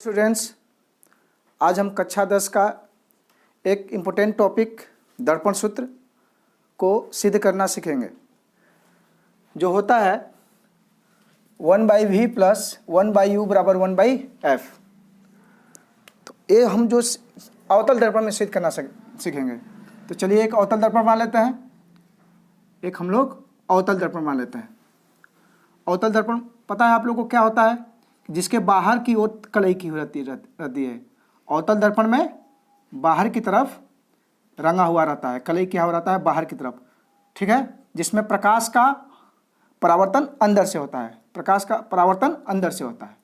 Students, आज हम कक्षा 10 का एक इम्पोर्टेंट टॉपिक दर्पण सूत्र को सिद्ध करना सीखेंगे, जो होता है 1/v प्लस 1/u बराबर 1/f। तो ये हम जो अवतल दर्पण में सिद्ध करना सीखेंगे। तो चलिए एक अवतल दर्पण मान लेते हैं, एक हम लोग अवतल दर्पण मान लेते हैं। अवतल दर्पण पता है आप लोगों को क्या होता है? जिसके बाहर की ओर कलई की रहती है। अवतल दर्पण में बाहर की तरफ रंगा हुआ रहता है, कलई किया हुआ रहता है बाहर की तरफ, ठीक है। जिसमें प्रकाश का परावर्तन अंदर से होता है, प्रकाश का परावर्तन अंदर से होता है।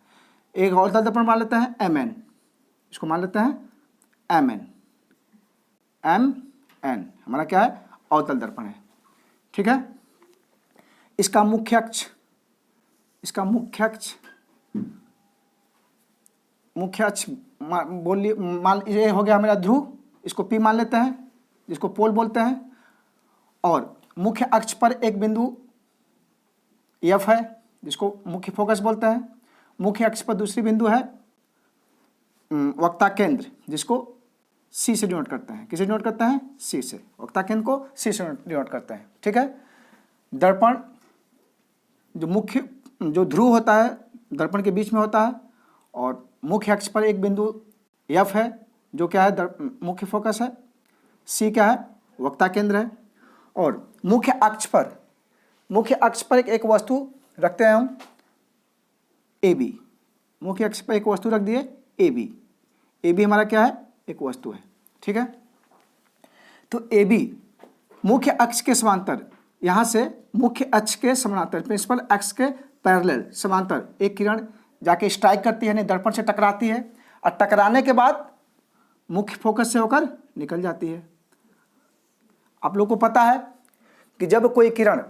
एक अवतल दर्पण मान लेते हैं mn, इसको मान लेते हैं mn हमारा क्या है? अवतल दर्पण है, ठीक है। इसका मुख्य अक्ष बोलिए, मान ये हो गया मेरा ध्रुव, इसको P मान लेते हैं, जिसको पोल बोलते हैं। और मुख्य अक्ष पर एक बिंदु F है, जिसको मुख्य फोकस बोलते हैं। मुख्य अक्ष पर दूसरी बिंदु है वक्ता केंद्र, जिसको C से डिनोट करते हैं। किसे डिनोट करते हैं? C से। वक्ता केंद्र को C से डिनोट करते हैं, ठीक है। दर्पण जो ध्रुव होता है दर्पण के बीच में होता है, और मुख्य अक्ष पर एक बिंदु F है, जो क्या है? मुख्य फोकस है। C क्या है? वक्ता केंद्र है। और मुख्य अक्ष पर एक वस्तु रखते हैं हम AB। मुख्य अक्ष पर एक वस्तु रख दिए AB हमारा क्या है? एक वस्तु है, ठीक है। तो AB मुख्य अक्ष के समांतर, यहाँ से मुख्य अक्ष के समांतर, प्रिंसिपल अक्ष के पैरेलल समांतर एक किरण जाके स्ट्राइक करती है, यानी दर्पण से टकराती है, और टकराने के बाद मुख्य फोकस से होकर निकल जाती है। आप लोगों को पता है कि जब कोई किरण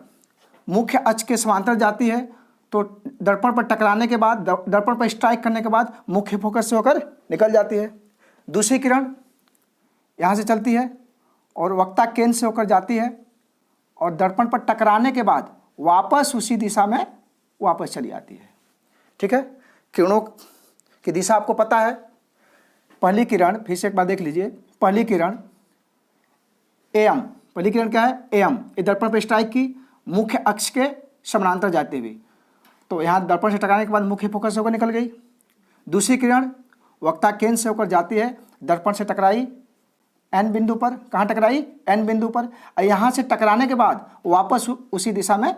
मुख्य अक्ष के समांतर जाती है तो दर्पण पर टकराने के बाद, दर्पण पर स्ट्राइक करने के बाद मुख्य फोकस से होकर निकल जाती है। दूसरी किरण यहाँ से चलती है और वक्ता केंद्र से होकर जाती है, और दर्पण पर टकराने के बाद वापस उसी दिशा में वापस चली आती है, ठीक है। किरणों की दिशा आपको पता है। पहली किरण, फिर से एक बार देख लीजिए, पहली किरण AM, पहली किरण क्या है? AM, ये दर्पण पर स्ट्राइक की, मुख्य अक्ष के समानांतर जाती हुई, तो यहाँ दर्पण से टकराने के बाद मुख्य फोकस से होकर निकल गई। दूसरी किरण वक्ता केंद्र से होकर जाती है, दर्पण से टकराई N बिंदु पर। कहाँ टकराई? N बिंदु पर। और यहाँ से टकराने के बाद वापस उसी दिशा में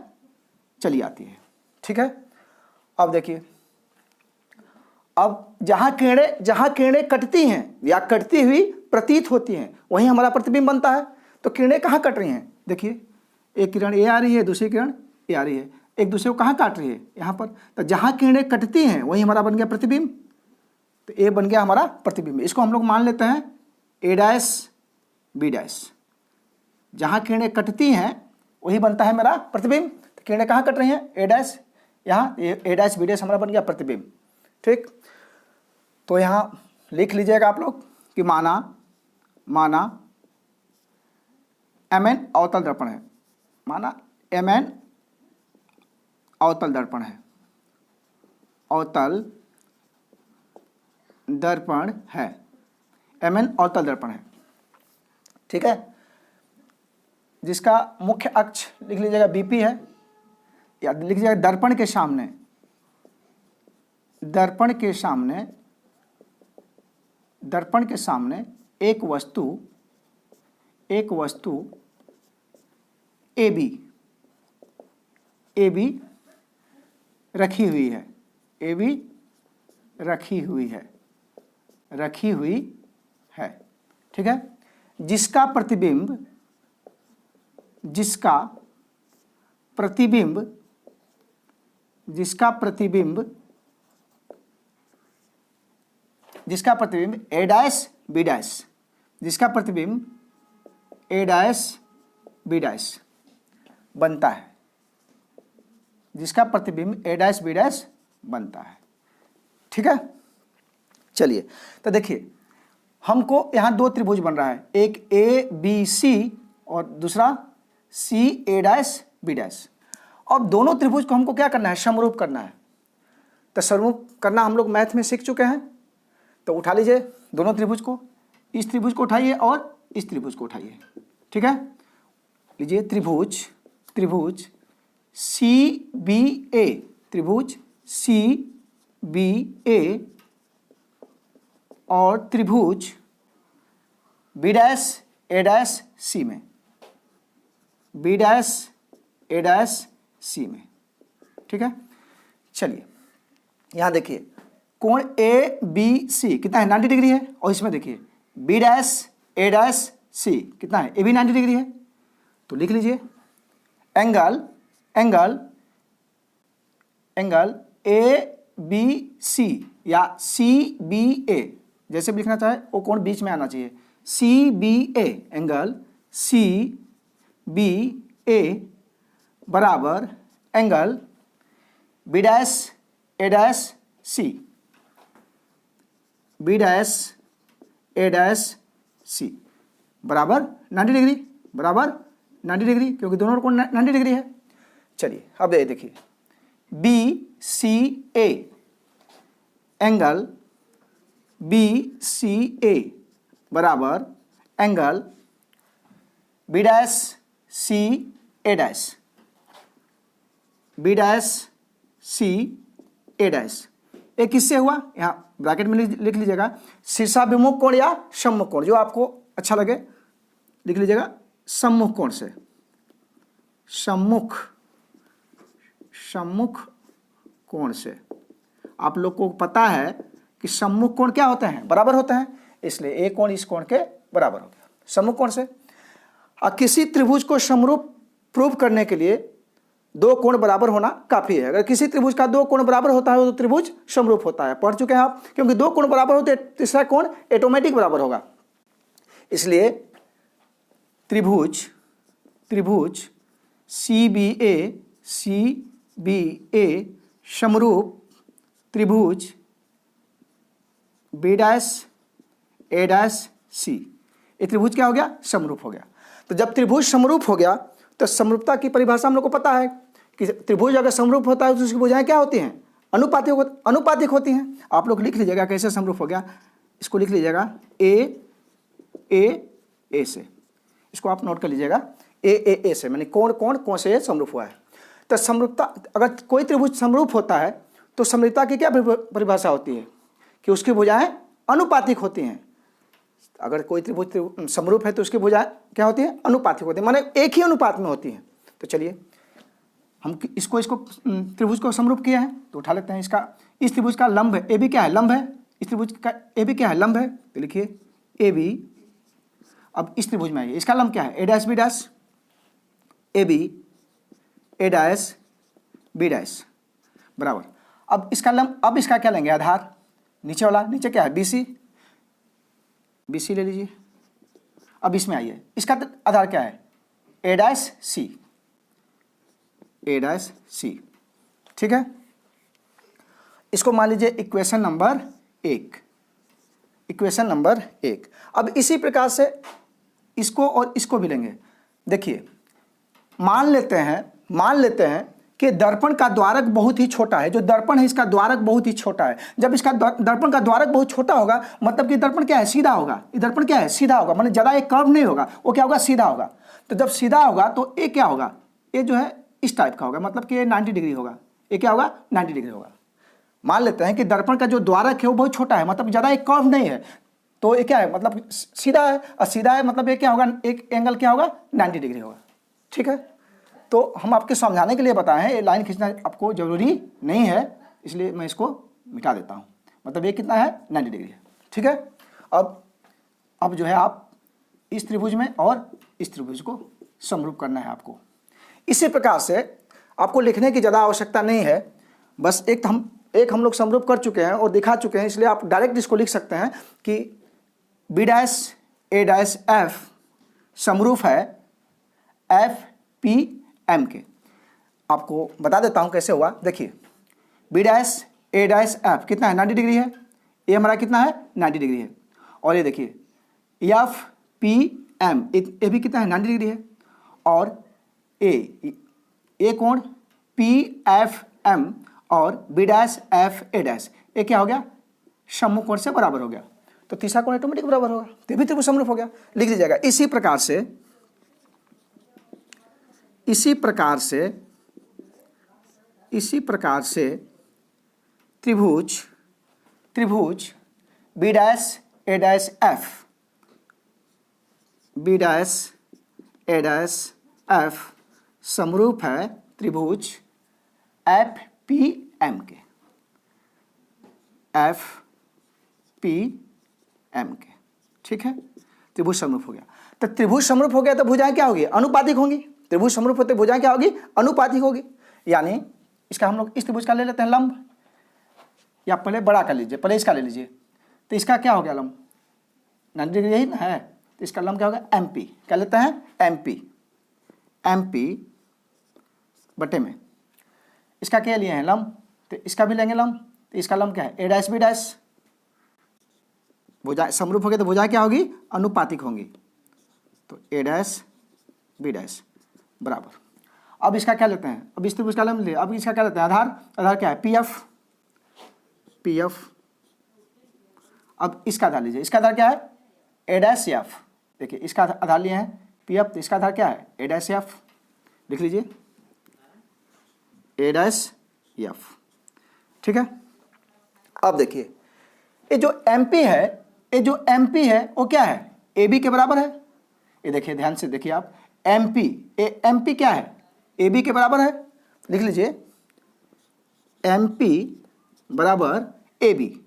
चली आती है, ठीक है। अब देखिए, अब जहाँ किरणें कटती हैं या कटती हुई प्रतीत होती हैं, वहीं हमारा प्रतिबिंब बनता है। तो किरणें कहाँ कट रही हैं? देखिए, एक किरण A आ रही है, दूसरी किरण A आ रही है, एक दूसरे को कहाँ काट रही है? यहाँ पर। तो जहाँ किरणें कटती हैं वहीं हमारा बन गया प्रतिबिंब, तो A बन गया हमारा प्रतिबिंब। इसको हम लोग मान लेते हैं A', B'। जहाँ किरणें कटती हैं वही बनता है मेरा प्रतिबिंब। तो किरणें कहाँ कट रही हैं? A', यहाँ A', B' हमारा बन गया प्रतिबिंब, ठीक। तो यहाँ लिख लीजिएगा आप लोग कि माना Mn अवतल दर्पण है, माना Mn अवतल दर्पण है, अवतल दर्पण है, Mn अवतल दर्पण है, ठीक है। जिसका मुख्य अक्ष लिख लीजिएगा BP है, या लिख लीजिएगा दर्पण के सामने एक वस्तु AB रखी हुई है, ठीक है। जिसका प्रतिबिंब A', B' बनता है, ठीक है। चलिए, तो देखिए, हमको यहाँ दो त्रिभुज बन रहा है, एक ABC और दूसरा CA', B'। अब दोनों त्रिभुज को हमको क्या करना है? समरूप करना है। तो समरूप करना हम लोग मैथ में सीख चुके हैं। तो उठा लीजिए दोनों त्रिभुज को, इस त्रिभुज को उठाइए और इस त्रिभुज को उठाइए, ठीक है। लीजिए त्रिभुज सी बी ए, त्रिभुज सी बी ए और त्रिभुज बी डैश ए डैश सी में, बी डैश ए डैश सी में, ठीक है। चलिए यहां देखिए कोण ए बी सी कितना है 90 डिग्री है, और इसमें देखिए बी डैश ए डैश सी कितना है, ए भी 90 डिग्री है। तो लिख लीजिए एंगल ए बी सी या सी बी ए, जैसे भी लिखना चाहे वो कोण बीच में आना चाहिए, सी बी ए, एंगल सी बी ए बराबर एंगल बी डैश ए डैश सी, बी डैश ए डैश सी बराबर 90 डिग्री, बराबर 90 डिग्री, क्योंकि दोनों कोण 90 डिग्री है। चलिए अब देखिए बी सी ए, एंगल बी सी ए बराबर एंगल बी डैश सी ए डैश, बी डैश सी ए डैश। ये किससे हुआ, यहाँ ब्रैकेट में लिख लीजिएगा शीर्षाभिमुख कोण या सम्मुख कोण, जो आपको अच्छा लगे लिख लीजिएगा, सम्मुख कोण से, सम्मुख कोण से। आप लोग को पता है कि सम्मुख कोण क्या होते हैं, बराबर होते हैं, इसलिए एक कोण इस कोण के बराबर हो गया सम्मुख कोण से। किसी त्रिभुज को समरूप प्रूव करने के लिए दो कोण बराबर होना काफी है। अगर किसी त्रिभुज का दो कोण बराबर होता है तो त्रिभुज समरूप होता है, पढ़ चुके हैं आप, क्योंकि दो कोण बराबर होते हैं तीसरा कोण ऑटोमेटिक बराबर होगा। इसलिए त्रिभुज सी बी ए समरूप त्रिभुज बी डैश ए डैश सी, ये त्रिभुज क्या हो गया, समरूप हो गया। तो जब त्रिभुज समरूप हो गया तो समरूपता की परिभाषा हम लोग को पता है कि त्रिभुज अगर समरूप होता है तो उसकी भुजाएं क्या होती हैं, अनुपातिक होती हैं। आप लोग लिख लीजिएगा कैसे समरूप हो गया, इसको लिख लीजिएगा ए से, इसको आप नोट कर लीजिएगा ए से, मैंने कौन से समरूप हुआ है। तो समरूपता, अगर कोई त्रिभुज समरूप होता है तो समरूपता की क्या परिभाषा होती है कि उसकी भुजाएं अनुपातिक होती हैं। अगर कोई त्रिभुज समरूप है तो उसकी भुजाएं क्या होती है, अनुपातिक होती है, माने एक ही अनुपात में होती हैं। तो चलिए हम इसको त्रिभुज को समरूप किया है तो उठा लेते हैं। इस त्रिभुज का लंब है, ए बी क्या है, लंब है, इस त्रिभुज का ए बी क्या है, लंब है, तो लिखिए ए बी। अब इस त्रिभुज में आइए, इसका लंब क्या है, A dash B dash, A B A dash B dash बराबर। अब इसका लंब, अब इसका क्या लेंगे, आधार, नीचे वाला, नीचे क्या है, बी सी ले लीजिए। अब इसमें आइए, इसका आधार क्या है, ए डैश सी, ठीक है। इसको मान लीजिए इक्वेशन नंबर 1। अब इसी प्रकार से इसको और इसको भी लेंगे। देखिए मान लेते हैं कि दर्पण का द्वारक बहुत ही छोटा है, जो दर्पण है इसका द्वारक बहुत ही छोटा है। जब इसका दर्पण का द्वारक बहुत छोटा होगा मतलब कि दर्पण क्या है, सीधा होगा, ये दर्पण क्या है, सीधा होगा, माने ज़्यादा एक कर्व नहीं होगा, वो क्या होगा, सीधा होगा। तो जब सीधा होगा तो ये क्या होगा, ये जो है इस टाइप का होगा, मतलब कि ये 90 डिग्री होगा, ये क्या होगा, 90 डिग्री होगा। मान लेते हैं कि दर्पण का जो द्वारक है वो बहुत छोटा है, मतलब ज़्यादा एक कर्व नहीं है, तो ये क्या है, मतलब सीधा है, और सीधा है मतलब ये क्या होगा, एक एंगल क्या होगा, 90 डिग्री होगा, ठीक है। तो हम आपके समझाने के लिए बताए हैं, ये लाइन खींचना आपको जरूरी नहीं है, इसलिए मैं इसको मिटा देता हूँ। मतलब ये कितना है, 90 डिग्री है, ठीक है। अब जो है आप इस त्रिभुज में और इस त्रिभुज को समरूप करना है आपको। इसी प्रकार से आपको लिखने की ज़्यादा आवश्यकता नहीं है, बस एक हम लोग समरूप कर चुके हैं और दिखा चुके हैं, इसलिए आप डायरेक्ट इसको लिख सकते हैं कि बी डैश ए डैश एफ समरूप है एफ पी एम के। आपको बता देता हूं कैसे हुआ। देखिए बी डैश ए डैश एफ कितना है, 90 डिग्री है, ये हमारा कितना है, 90 डिग्री है। और ये देखिए एफ पी एम, ये भी कितना है, 90 डिग्री है। और ए कोण पी एफ एम और B dash F A dash, ये क्या हो गया, सम्मुख कोण से बराबर हो गया, तो तीसरा कोण ऑटोमेटिक बराबर होगा, तो ये भी त्रिभुज समरूप हो गया। लिख लीजिएगा, इसी प्रकार से त्रिभुज बी डैश ए डैश एफ समरूप है त्रिभुज एफ पी एम के, ठीक है, त्रिभुज समरूप हो गया। तो त्रिभुज समरूप हो गया तो भुजाएं क्या होगी, अनुपातिक होंगी। त्रिभुज समरूप होते भुजाएं क्या होगी, अनुपातिक होगी। यानी इसका हम लोग इस त्रिभुज का ले लेते हैं लंब, या पहले बड़ा कर लीजिए, पहले इसका ले लीजिए, तो इसका क्या हो गया लंब 90 डिग्री, यही ना है, तो इसका लंब क्या होगा, एम पी, क्या लेते हैं, एम पी बटे में इसका क्या लिए हैं लंब, तो इसका भी लेंगे लंब, तो इसका लंब क्या है, ए डैश बी डैश। भुजा समरूप हो गया तो भुजाएं क्या होगी, अनुपातिक होंगी, तो ए डैश बी डैश बराबर। अब इसका क्या लेते हैं, अब इस त्रिभुज का लंब लिए, अब इसका क्या लेते हैं, आधार क्या है, पी एफ। अब इसका आधार लीजिए, इसका आधार क्या है, ए डैश एफ। देखिए इसका आधार लिए हैं पी एफ, तो इसका आधार क्या है, ए डैश एफ। लिख लीजिए ए डैश एफ, ठीक है। अब देखिए ये जो एम पी है वो क्या है, ए बी के बराबर है। ये देखिए ध्यान से देखिए आप, एम पी क्या है, ए बी के बराबर है। लिख लीजिए एम पी बराबर ए बी,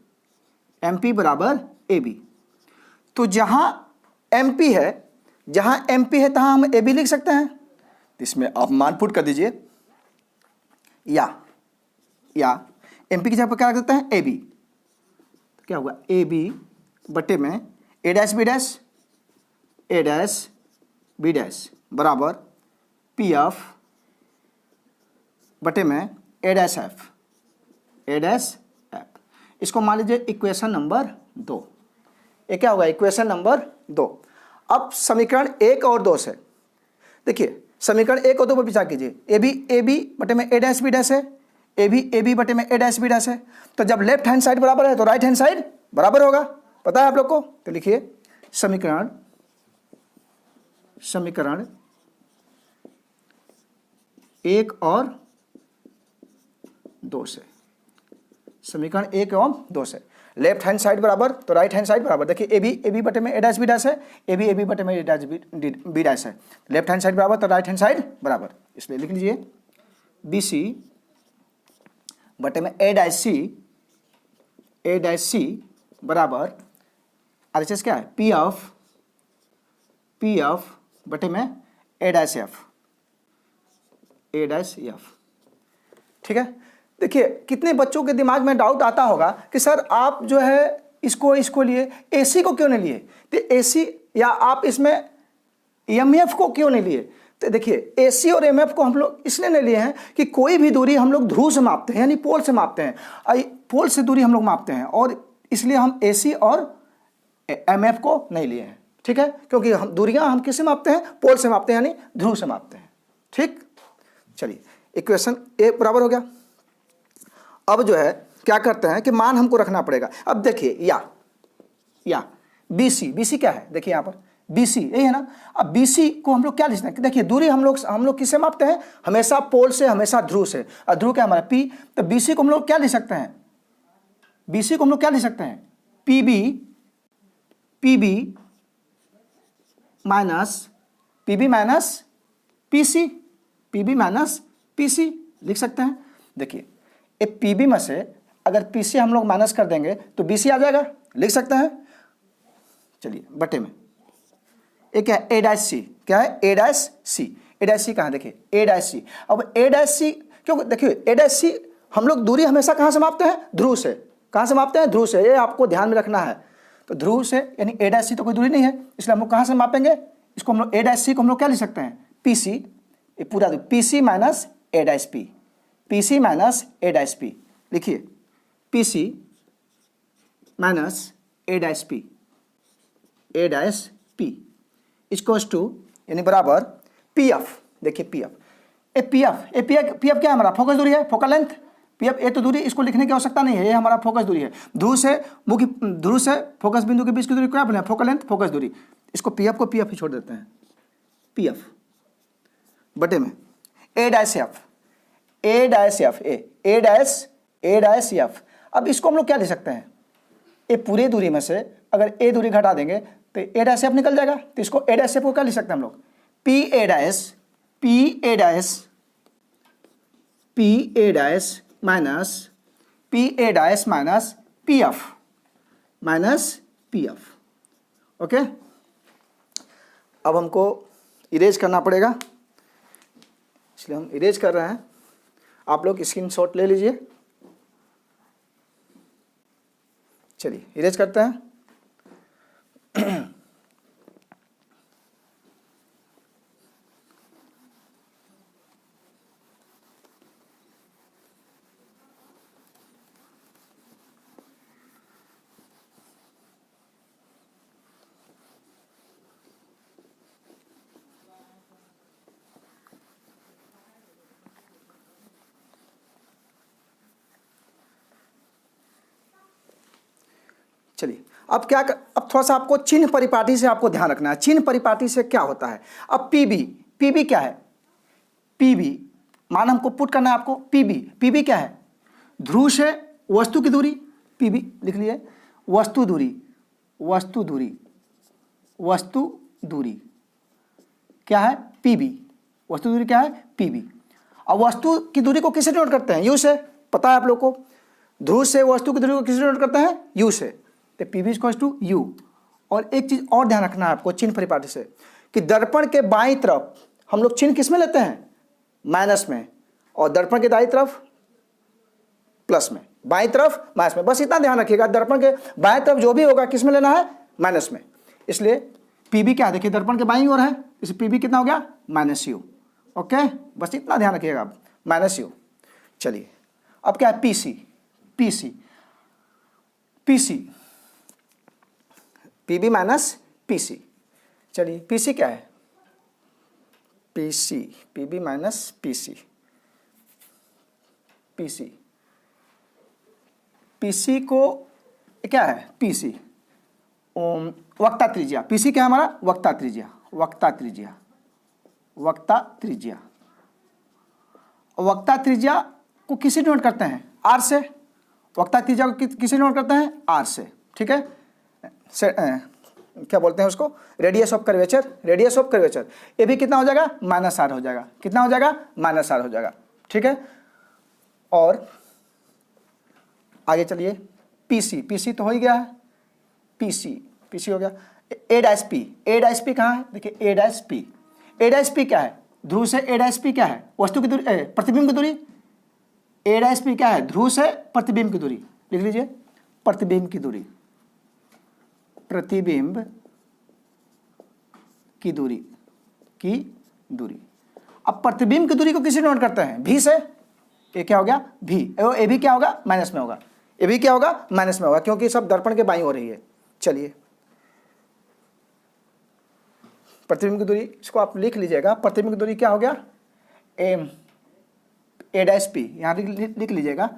एम पी बराबर ए बी। तो जहां एम पी है तहां हम ए बी लिख सकते हैं। तो इसमें आप मान पुट कर दीजिए, या एम पी की जगह पर क्या रख देते हैं, ए बी। तो क्या होगा, ए बी बटे में ए डैश बी डैश बराबर पी एफ बटे में ए डैश एफ। इसको मान लीजिए इक्वेशन नंबर 2। ये क्या होगा, इक्वेशन नंबर 2। अब समीकरण 1 और 2 से देखिए, समीकरण 1 और 2 पर विचार कीजिए। ए बी बटे में ए डैश बी डैश है, ए बी बटे में ए डैश बी डैश है। तो जब लेफ्ट हैंड साइड बराबर है तो राइट हैंड साइड बराबर होगा, पता है आप लोग को। तो लिखिए समीकरण 1 और 2 से, समीकरण 1 एवं 2 से लेफ्ट हैंड साइड बराबर तो राइट हैंड साइड बराबर। देखिए ए बी बटे में ए डैश बी डैश है, ए बी बटे में ए डैश बी डैश है। लेफ्ट हैंड साइड बराबर तो राइट हैंड साइड बराबर, इसलिए लिख लीजिए बी सी बटे में ए डैश सी बराबर RHS क्या है, पी एफ बटे में ए डैश एफ, ठीक है। देखिए कितने बच्चों के दिमाग में डाउट आता होगा कि सर आप जो है इसको लिए, एसी को क्यों नहीं लिए, तो एसी या आप इसमें एमएफ को क्यों नहीं लिए। तो देखिए एसी और एमएफ को हम लोग इसलिए नहीं लिए हैं कि कोई भी दूरी हम लोग ध्रुव से मापते हैं, यानी पोल से मापते हैं, पोल से दूरी हम लोग मापते हैं, और इसलिए हम एसी और एमएफ को नहीं लिए हैं, ठीक है। क्योंकि हम दूरियां हम किससे मापते हैं, पोल से मापते हैं, यानी ध्रुव से मापते हैं, ठीक। चलिए इक्वेशन ए बराबर हो गया। अब जो है क्या करते हैं कि मान हमको रखना पड़ेगा। अब देखिए या BC क्या है, देखिए यहाँ पर BC यही है ना। अब BC को हम लोग क्या लिखते हैं, देखिए दूरी हम लोग किससे मापते हैं, हमेशा पोल से, हमेशा ध्रुव से, और ध्रुव क्या हमारा P। तो BC को हम लोग क्या लिख सकते हैं, PB माइनस PC लिख सकते हैं। देखिए ए PB में से अगर PC हम लोग माइनस कर देंगे तो BC आ जाएगा, लिख सकते हैं। चलिए बटे में ए क्या है, ए डैश सी, क्या है, ए डैश सी कहाँ, देखिए ए डैश सी। अब ए डैश सी क्यों, देखिए ए डैश सी हम लोग दूरी हमेशा कहाँ से मापते हैं, ध्रुव से। कहाँ से मापते हैं, ध्रुव से, ये आपको ध्यान में रखना है। तो ध्रुव से यानी ए डैश सी तो कोई दूरी नहीं है, इसलिए हम लोग कहाँ से मापेंगे, इसको हम लोग ए डैश सी को हम लोग क्या लिख सकते हैं, PC, ये पूरा PC minus A dash P, लिखिए PC minus A dash P equals to यानी बराबर PF। देखिए PF क्या है हमारा, फोकस दूरी है, focal length. P F A तो दूरी, इसको लिखने की आवश्यकता नहीं है, ये हमारा फोकस दूरी है। ध्रुव से फोकस बिंदु के बीच की दूरी क्या बने, फोकल लेंथ, फोकस दूरी। इसको पी एफ ही छोड़ देते हैं, पी एफ बटे में ए dash F, A dash F, A dash F. अब इसको हम लोग क्या दे सकते हैं, ए पूरे दूरी में से अगर ए दूरी घटा देंगे तो ए डैश एफ निकल जाएगा, तो इसको ए डैश एफ को क्या लिख सकते हैं हम लोग, P A dash minus P F. Okay, अब हमको इरेज करना पड़ेगा, इसलिए हम इरेज कर रहे हैं। आप लोग स्क्रीनशॉट ले लीजिए। चलिए इरेज करते हैं। चलिए अब थोड़ा सा आपको चिन्ह परिपाटी से आपको ध्यान रखना है। चिन्ह परिपाटी से क्या होता है, अब पीबी क्या है, पीबी मान हमको पुट करना है आपको। पीबी क्या है, ध्रुव से वस्तु की दूरी, पीबी लिख लिए, वस्तु दूरी क्या है, पीबी, वस्तु दूरी क्या है, पीबी। अब वस्तु की दूरी को किससे नोट करते हैं, यू से, पता है आप लोग को। ध्रुव से वस्तु की दूरी को किससे नोट करते हैं, यू से, तो पीवी इक्वल्स टू यू। और एक चीज और ध्यान रखना है आपको चिन्ह परिपाटी से, कि दर्पण के बाईं तरफ हम लोग चिन्ह किस में लेते हैं, माइनस में, और दर्पण के दाईं तरफ प्लस में, बाईं तरफ माइनस में। बस इतना ध्यान रखिएगा, दर्पण के बाईं तरफ जो भी होगा किस में लेना है, माइनस में। इसलिए पीबी क्या है, देखिए दर्पण के बाईं ओर है, इसलिए पीबी कितना हो गया, माइनस यू। ओके, बस इतना ध्यान रखिएगा आप, माइनस यू। चलिए अब क्या है, पीसी, पीबी माइनस पीसी। चलिए पीसी क्या है, पीबी माइनस पीसी को क्या है, पीसी वक्ता त्रिज्या। पीसी क्या है हमारा, वक्ता त्रिज्या। वक्ता त्रिज्या को किसे नोट करते हैं, आर से। वक्ता त्रिज्या को किसे नोट करते हैं, आर से। ठीक है, क्या बोलते हैं उसको, रेडियस ऑफ कर्वेचर। ये भी कितना हो जाएगा, माइनस आर हो जाएगा। कितना हो जाएगा, माइनस आर हो जाएगा। ठीक है, और आगे चलिए, पीसी तो हो ही गया है, पीसी हो गया। ए डैश पी कहाँ है, देखिए ए डैश पी क्या है, ध्रुव से ए डैश पी क्या है, वस्तु की दूरी, प्रतिबिंब की दूरी। ए डैश पी क्या है, ध्रुव से प्रतिबिंब की दूरी, लिख लीजिए, प्रतिबिंब की दूरी अब प्रतिबिंब की दूरी को किसी नोट करते हैं, भी से। ये क्या हो गया, भी। ए भी क्या होगा, माइनस में होगा। ये भी क्या होगा, माइनस में होगा, क्योंकि सब दर्पण के बाईं हो रही है। चलिए प्रतिबिंब की दूरी, इसको आप लिख लीजिएगा। प्रतिबिंब की दूरी क्या हो गया, ए डैश पी, यहाँ लिख लीजिएगा,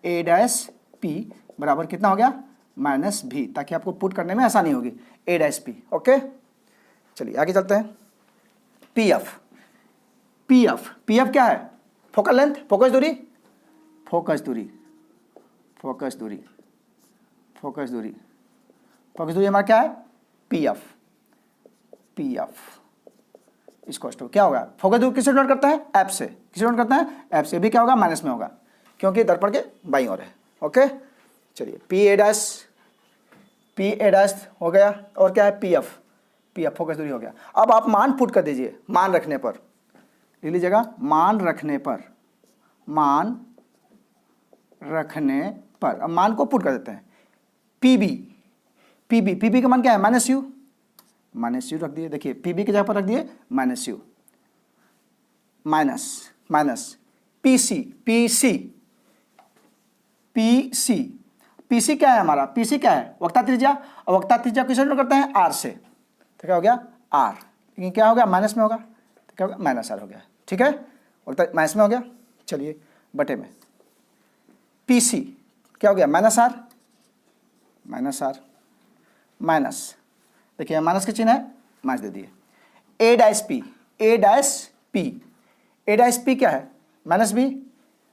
ए डैश पी बराबर कितना हो गया, माइनस भी, ताकि आपको पुट करने में आसानी होगी, ए डैश पी। ओके, चलिए आगे चलते हैं। पीएफ क्या है, फोकल लेंथ, फोकस दूरी हमारा क्या है, पीएफ इसको क्या होगा, फोकस दूरी किससे नोट करता है, एफ से। किससे नोट करता है, एफ से। भी क्या होगा, माइनस में होगा, क्योंकि दर्पण के बाईं ओर है। ओके, चलिए पी ए डैश हो गया, और क्या है, पीएफ फोकस दूरी हो गया। अब आप मान पुट कर दीजिए, मान रखने पर लिख लीजिएगा, मान रखने पर अब मान को पुट कर देते हैं। पीबी का मान क्या है, माइनस यू रख दिए। देखिए पीबी की जगह पर रख दिए माइनस यू, माइनस पीसी क्या है हमारा, पीसी क्या है, वक्ता त्रिज्या। और वक्ता त्रिज्या किससे नोट करते हैं, आर से। तो क्या हो गया, आर, लेकिन क्या हो गया, माइनस में होगा, तो क्या होगा, माइनस आर हो गया। ठीक है, वक्ता माइनस में हो गया। चलिए बटे में पी सी क्या हो गया, माइनस आर, माइनस, देखिए माइनस का चिन्ह है, माइनस दे दिए। ए डैश पी, ए डैश पी क्या है, माइनस बी।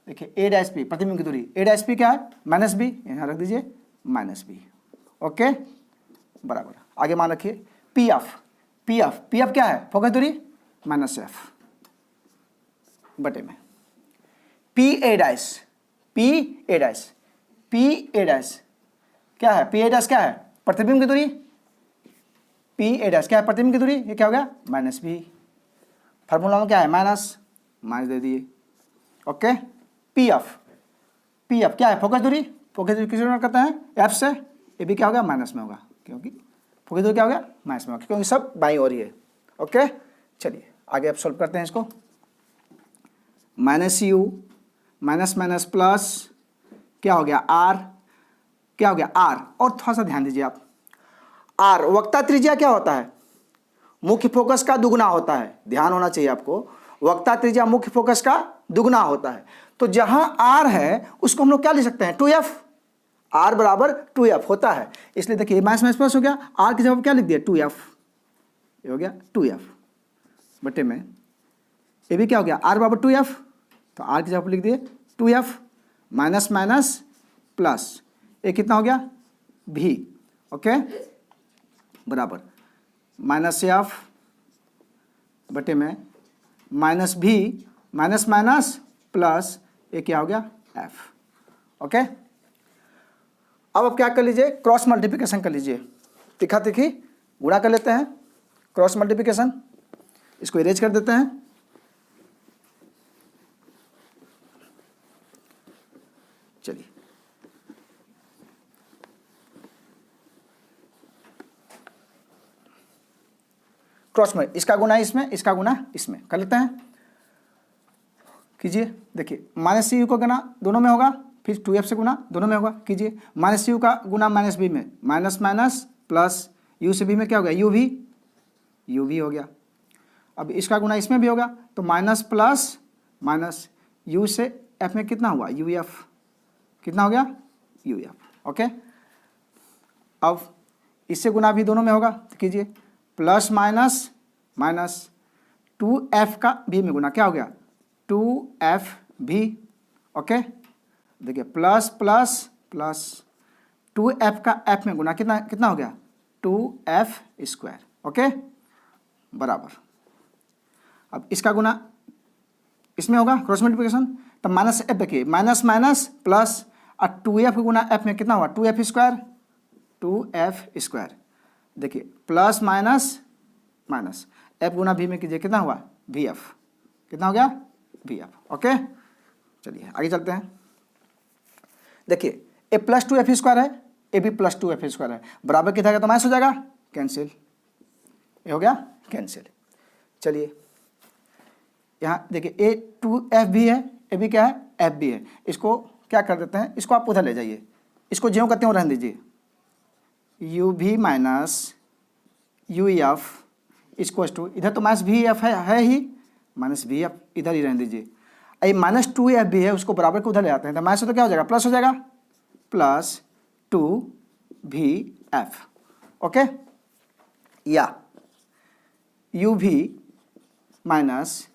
देखिए ए डैश पी प्रतिबिंब की दूरी, ए डैश पी क्या है, माइनस बी, यहाँ रख दीजिए माइनस बी। ओके, बराबर। आगे मान रखिए पी एफ क्या है, फोकस दूरी माइनस एफ बटे में पी ए डैश क्या है, पी ए डैश क्या है, प्रतिबिंब की दूरी, पी ए डैश क्या है, प्रतिबिंब की दूरी, ये क्या हो गया माइनस बी। फार्मूला में क्या है, माइनस दे दिए। ओके, पी एफ क्या है, फोकस दूरी किस ओर करते हैं, एफ से, ये भी क्या होगा माइनस में होगा, क्योंकि फोकस दूरी क्या हो गया माइनस में होगा, क्योंकि सब बाईं ओर ही है। ओके, चलिए आगे अब सॉल्व करते हैं इसको। Minus you minus minus plus क्या हो गया आर, और थोड़ा सा ध्यान दीजिए आप, आर वक्ता त्रिज्या क्या होता है, मुख्य फोकस का दुगुना होता है, ध्यान होना चाहिए आपको, वक्ता त्रिज्या मुख्य फोकस का दुगुना होता है। तो जहां आर है उसको हम लोग क्या लिख सकते हैं, 2f, आर बराबर 2f होता है, इसलिए देखिए माइनस माइनस प्लस हो गया, आर की जगह क्या लिख दिया 2f, ये हो गया 2f बटे में, ये भी क्या हो गया आर बराबर 2f, तो आर की जगह लिख दिए 2f माइनस माइनस प्लस, ये कितना हो गया भी। ओके, बराबर माइनस एफ बटे में माइनस भी माइनस माइनस प्लस, ये क्या हो गया एफ। ओके, अब आप क्या कर लीजिए, क्रॉस मल्टीप्लिकेशन कर लीजिए, तिखा तिखी गुणा कर लेते हैं, क्रॉस मल्टीप्लिकेशन, इसको इरेज कर देते हैं। चलिए क्रॉस में, इसका गुना इसमें, इसका गुना इसमें कर लेते हैं, कीजिए। देखिए माइनस सी यू का गुना दोनों में होगा, फिर 2f से गुना दोनों में होगा, कीजिए। माइनस यू का गुना माइनस बी में, माइनस माइनस प्लस, यू से बी में क्या हो गया यू भी हो गया। अब इसका गुना इसमें भी होगा, तो माइनस प्लस माइनस, यू से एफ में कितना हुआ यू एफ, कितना हो गया यू एफ। ओके, अब इससे गुना भी दोनों में होगा, तो कीजिए प्लस माइनस माइनस, 2f का भी में गुना क्या हो गया 2f भी। ओके, देखिए प्लस प्लस प्लस, 2f का f में गुना कितना हो गया 2f स्क्वायर। ओके, बराबर, अब इसका गुना इसमें होगा क्रॉस मल्टीप्लिकेशन, तब माइनस एफ, देखिए माइनस माइनस प्लस, और 2f का गुना f में कितना हुआ 2f स्क्वायर, देखिए प्लस माइनस माइनस, f गुना v में कीजिए कितना हुआ vf, कितना हो गया vf। ओके, चलिए आगे चलते हैं। देखिए ए प्लस 2f स्क्वायर है, ए भी प्लस 2f स्क्वायर है, बराबर कितना तो माइनस हो जाएगा, कैंसिल, ये हो गया कैंसिल। चलिए यहाँ देखिए ए 2f भी है, ए भी क्या है f भी है, इसको क्या कर देते हैं, इसको आप उधर ले जाइए, इसको ज्यों करते हो रहने दीजिए, यू भी माइनस यू एफ इसको टू, इधर तो माइनस भी एफ है ही, माइनस भी एफ इधर ही रहने दीजिए। ये माइनस 2f भी है, उसको बराबर को उधर ले आते हैं, तो माइनस तो क्या हो जाएगा प्लस हो जाएगा, प्लस 2v(f). ओके, या यू भी माइनस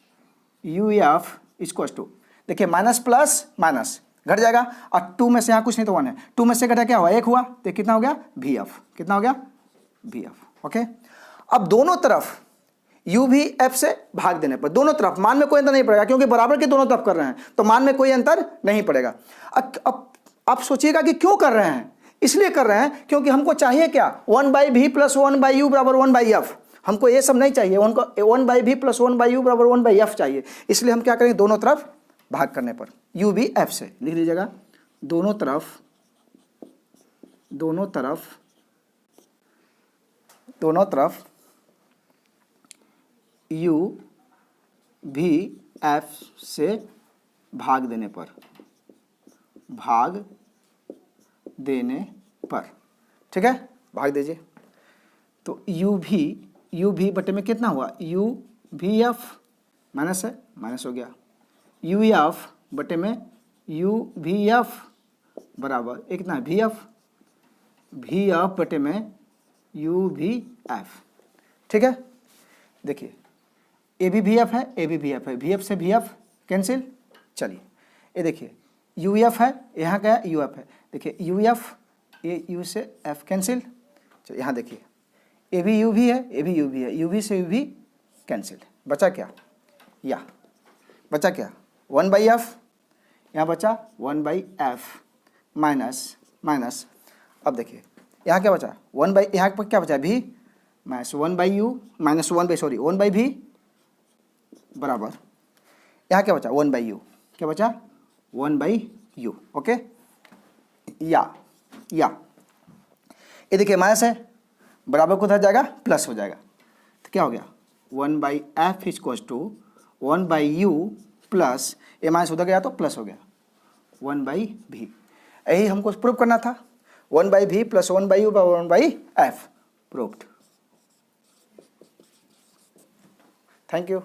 यू एफ इसको टू, देखिए माइनस प्लस माइनस घट जाएगा, और 2 में से यहाँ कुछ नहीं तो 1 है, 2 में से घटा क्या हुआ 1 हुआ, तो कितना हो गया vf, कितना हो गया vf। ओके, अब दोनों तरफ u भी f से भाग देने पर दोनों तरफ मान में कोई अंतर नहीं पड़ेगा, क्योंकि बराबर के दोनों तरफ कर रहे हैं, तो मान में कोई अंतर नहीं पड़ेगा। अब आप सोचिएगा कि क्यों कर रहे हैं, इसलिए कर रहे हैं क्योंकि हमको चाहिए क्या 1/v प्लस 1/u बराबर 1/f, हमको ये सब नहीं चाहिए, उनको 1/v प्लस 1/u बराबर 1/f चाहिए, इसलिए हम क्या करेंगे दोनों तरफ भाग करने पर u भी f से लिख लीजिएगा, दोनों तरफ u भी f से भाग देने पर, ठीक है, भाग दीजिए। तो u भी बटे में कितना हुआ u भी f, माइनस है माइनस हो गया, u एफ बटे में u भी f बराबर एक कितना वी एफ बटे में यू वी एफ। ठीक है, देखिए ए भी वी एफ है, ए भी वी एफ है, वी एफ से वी एफ कैंसिल। चलिए ये देखिए यू एफ है, यहाँ क्या है यू एफ है, देखिए यू एफ, ए यू से एफ कैंसिल। चलिए यहाँ देखिए ए भी यू भी है, ए भी यू भी है, यू भी से यू भी कैंसिल। बचा क्या, या बचा क्या 1/f, यहाँ बचा 1/f माइनस माइनस। अब देखिए यहाँ क्या बचा 1/, यहाँ पर क्या बचा भी माइनस 1/u माइनस 1/v बराबर यहाँ क्या बचा 1/u, क्या बचा 1/u। ओके, या ये देखिए माइनस है, बराबर को उधर जाएगा प्लस हो जाएगा, तो क्या हो गया 1/f equals to 1/u plus A minus उधर गया तो प्लस हो गया 1/v। यही हमको प्रूव करना था, 1/v plus 1/u by 1/f proved. Thank you.